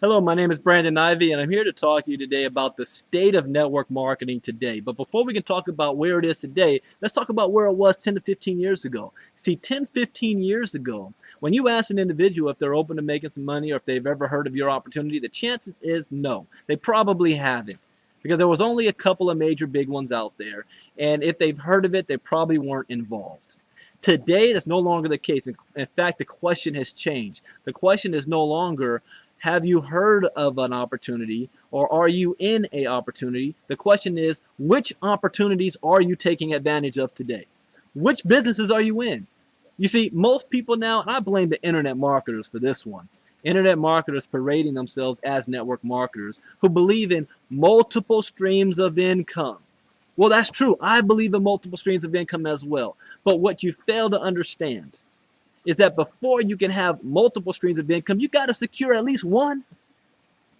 Hello, my name is Brandon Ivey, and I'm here to talk to you today about the state of network marketing today. But before we can talk about where it is today, let's talk about where it was 10 to 15 years ago. See, 10, 15 years ago, when you ask an individual if they're open to making some money or if they've ever heard of your opportunity, the chances is no. They probably haven't, because there was only a couple of major big ones out there, and if they've heard of it, they probably weren't involved. Today, that's no longer the case. In fact, the question has changed. The question is no longer, have you heard of an opportunity or are you in a opportunity? The question is, which opportunities are you taking advantage of today? Which businesses are you in? You see, most people now, and I blame the internet marketers for this one. Internet marketers parading themselves as network marketers who believe in multiple streams of income. Well, that's true. I believe in multiple streams of income as well. But what you fail to understand is that before you can have multiple streams of income, you got to secure at least one.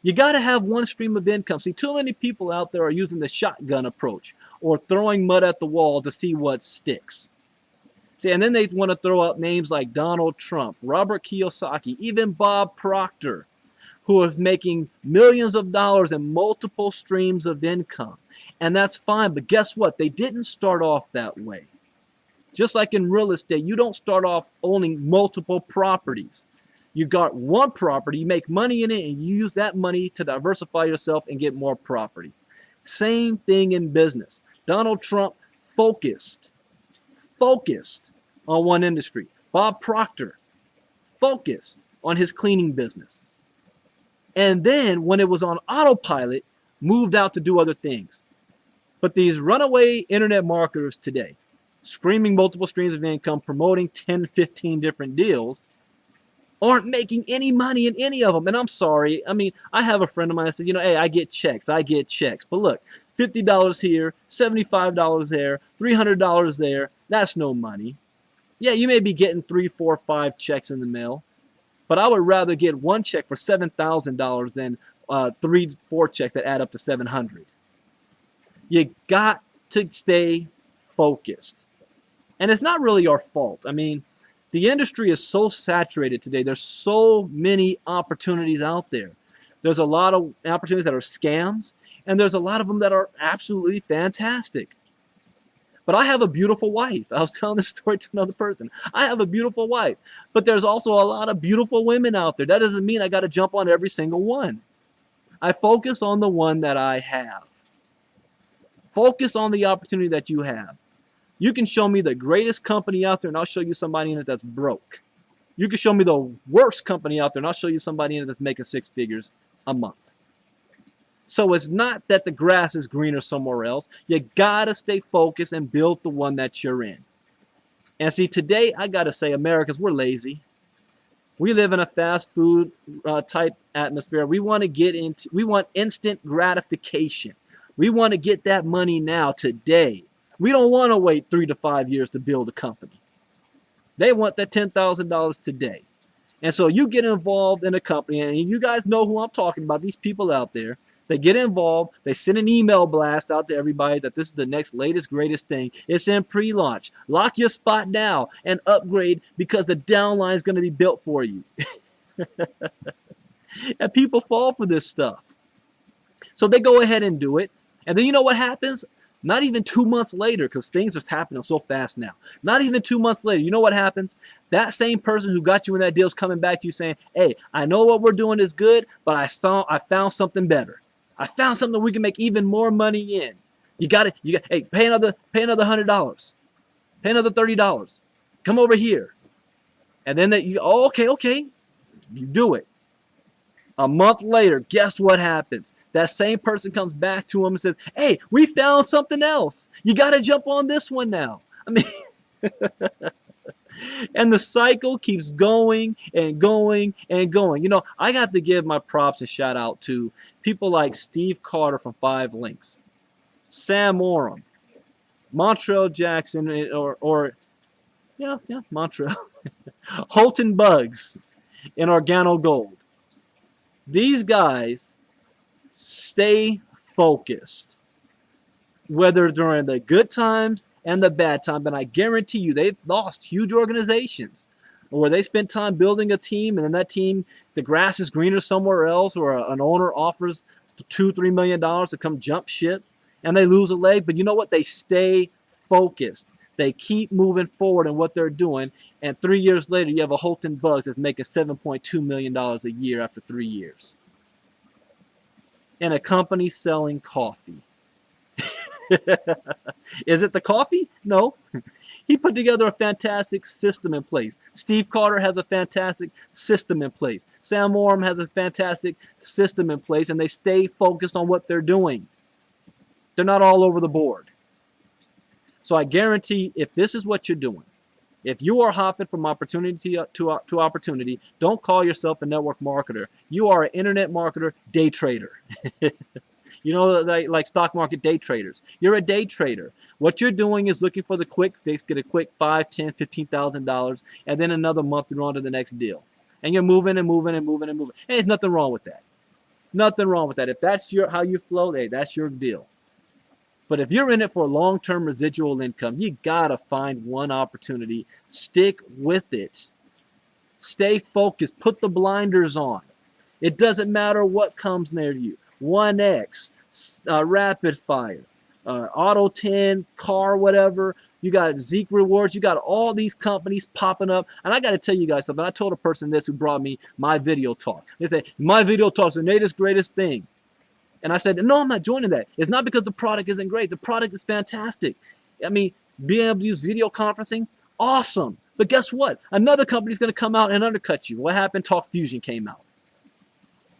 You got to have one stream of income. See, too many people out there are using the shotgun approach or throwing mud at the wall to see what sticks. See, and then they want to throw out names like Donald Trump, Robert Kiyosaki, even Bob Proctor, who are making millions of dollars in multiple streams of income. And that's fine, but guess what? They didn't start off that way. Just like in real estate, you don't start off owning multiple properties. You got one property, you make money in it, and you use that money to diversify yourself and get more property. Same thing in business. Donald Trump focused on one industry. Bob Proctor focused on his cleaning business. And then when it was on autopilot, moved out to do other things. But these runaway internet marketers today, screaming multiple streams of income, promoting 10, 15 different deals, aren't making any money in any of them. And I'm sorry. I mean, I have a friend of mine that said, hey, I get checks. But look, $50 here, $75 there, $300 there. That's no money. Yeah, you may be getting 3, 4, 5 checks in the mail, but I would rather get one check for $7,000 than 3, 4 checks that add up to $700. You got to stay focused. And it's not really our fault. I mean, the industry is so saturated today. There's so many opportunities out there. There's a lot of opportunities that are scams, and there's a lot of them that are absolutely fantastic. But I have a beautiful wife. I was telling this story to another person. I have a beautiful wife. But there's also a lot of beautiful women out there. That doesn't mean I got to jump on every single one. I focus on the one that I have. Focus on the opportunity that you have. You can show me the greatest company out there, and I'll show you somebody in it that's broke. You can show me the worst company out there, and I'll show you somebody in it that's making 6 figures a month. So it's not that the grass is greener somewhere else. You got to stay focused and build the one that you're in. And see, today, I got to say, Americans, we're lazy. We live in a fast food type atmosphere. We want instant gratification. We want to get that money now, today. We don't want to wait 3 to 5 years to build a company. They want that $10,000 today. And so you get involved in a company, and you guys know who I'm talking about, these people out there. They get involved. They send an email blast out to everybody that this is the next latest, greatest thing. It's in pre-launch. Lock your spot now and upgrade because the downline is going to be built for you. And people fall for this stuff. So they go ahead and do it. And then you know what happens? Not even 2 months later, because things are happening so fast now. Not even 2 months later, you know what happens? That same person who got you in that deal is coming back to you saying, hey, I know what we're doing is good, but I found something better. I found something we can make even more money in. Hey, pay another $100. Pay another $30. Come over here. And then okay. You do it. A month later, guess what happens? That same person comes back to him and says, hey, we found something else. You got to jump on this one now. I mean, and the cycle keeps going and going and going. I got to give my props and shout out to people like Steve Carter from 5 Links, Sam Oram, Montreal Jackson, Montreal, Holton Bugs, and Organo Gold. These guys stay focused, whether during the good times and the bad time. And I guarantee you, they've lost huge organizations where they spent time building a team, and then that team, the grass is greener somewhere else, or an owner offers $2-3 million to come jump ship, and they lose a leg. But you know what? They stay focused. They keep moving forward in what they're doing, and 3 years later, you have a Holton Bugs that's making $7.2 million a year after 3 years. And a company selling coffee. Is it the coffee? No. He put together a fantastic system in place. Steve Carter has a fantastic system in place. Sam Oram has a fantastic system in place, and they stay focused on what they're doing. They're not all over the board. So I guarantee, if this is what you're doing, if you are hopping from opportunity to opportunity, don't call yourself a network marketer. You are an internet marketer, day trader. You know, like stock market day traders. You're a day trader. What you're doing is looking for the quick fix, get a quick $5,000, $10,000, $15,000, and then another month you're on to the next deal. And you're moving and moving and moving and moving. And there's nothing wrong with that. Nothing wrong with that. If that's how you flow, hey, that's your deal. But if you're in it for long-term residual income, you gotta find one opportunity. Stick with it. Stay focused. Put the blinders on. It doesn't matter what comes near you. 1X, Rapid Fire, Auto 10, Car, whatever. You got Zeke Rewards. You got all these companies popping up. And I got to tell you guys something. I told a person this who brought me My Video Talk. They say, My Video Talk's the latest, greatest thing. And I said, no, I'm not joining that. It's not because the product isn't great. The product is fantastic. I mean, being able to use video conferencing, awesome. But guess what? Another company's going to come out and undercut you. What happened? Talk Fusion came out.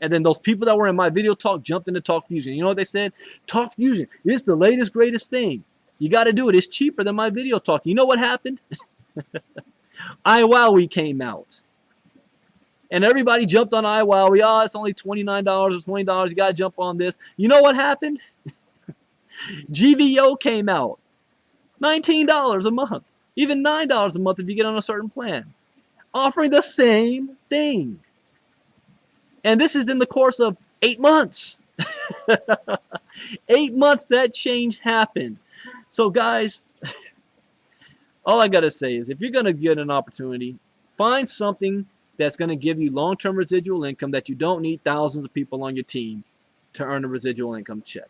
And then those people that were in My Video Talk jumped into Talk Fusion. You know what they said? Talk Fusion is the latest, greatest thing. You got to do it. It's cheaper than My Video Talk. You know what happened? iWowee came out. And everybody jumped on iWowee. Oh, it's only $29 or $20. You got to jump on this. You know what happened? GVO came out. $19 a month. Even $9 a month if you get on a certain plan. Offering the same thing. And this is in the course of 8 months. 8 months that change happened. So guys, all I got to say is if you're going to get an opportunity, find something that's going to give you long-term residual income that you don't need thousands of people on your team to earn a residual income check.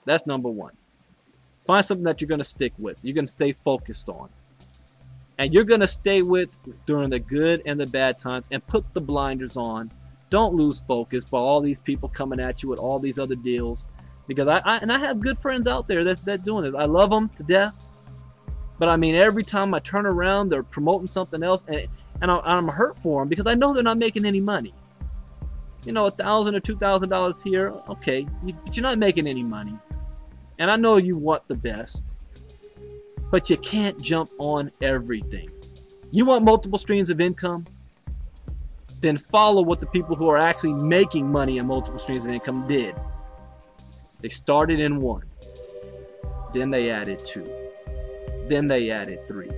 That's number one. Find something that you're going to stick with. You're going to stay focused on. And you're going to stay with during the good and the bad times and put the blinders on. Don't lose focus by all these people coming at you with all these other deals. Because I have good friends out there that doing this. I love them to death. But I mean, every time I turn around, they're promoting something else. And I'm hurt for them because I know they're not making any money. You know, $1,000 or $2,000 here, okay, but you're not making any money. And I know you want the best, but you can't jump on everything. You want multiple streams of income? Then follow what the people who are actually making money in multiple streams of income did. They started in one. Then they added 2. Then they added 3.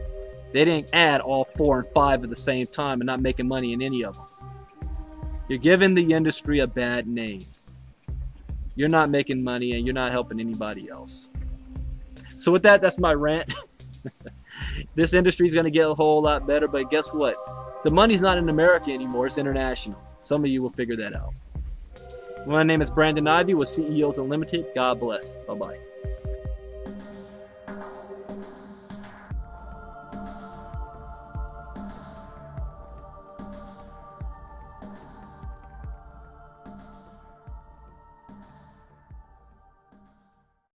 They didn't add all 4 and 5 at the same time and not making money in any of them. You're giving the industry a bad name. You're not making money and you're not helping anybody else. So with that, that's my rant. This industry is going to get a whole lot better, but guess what? The money's not in America anymore. It's international. Some of you will figure that out. My name is Brandon Ivey with CEOs Unlimited. God bless. Bye-bye.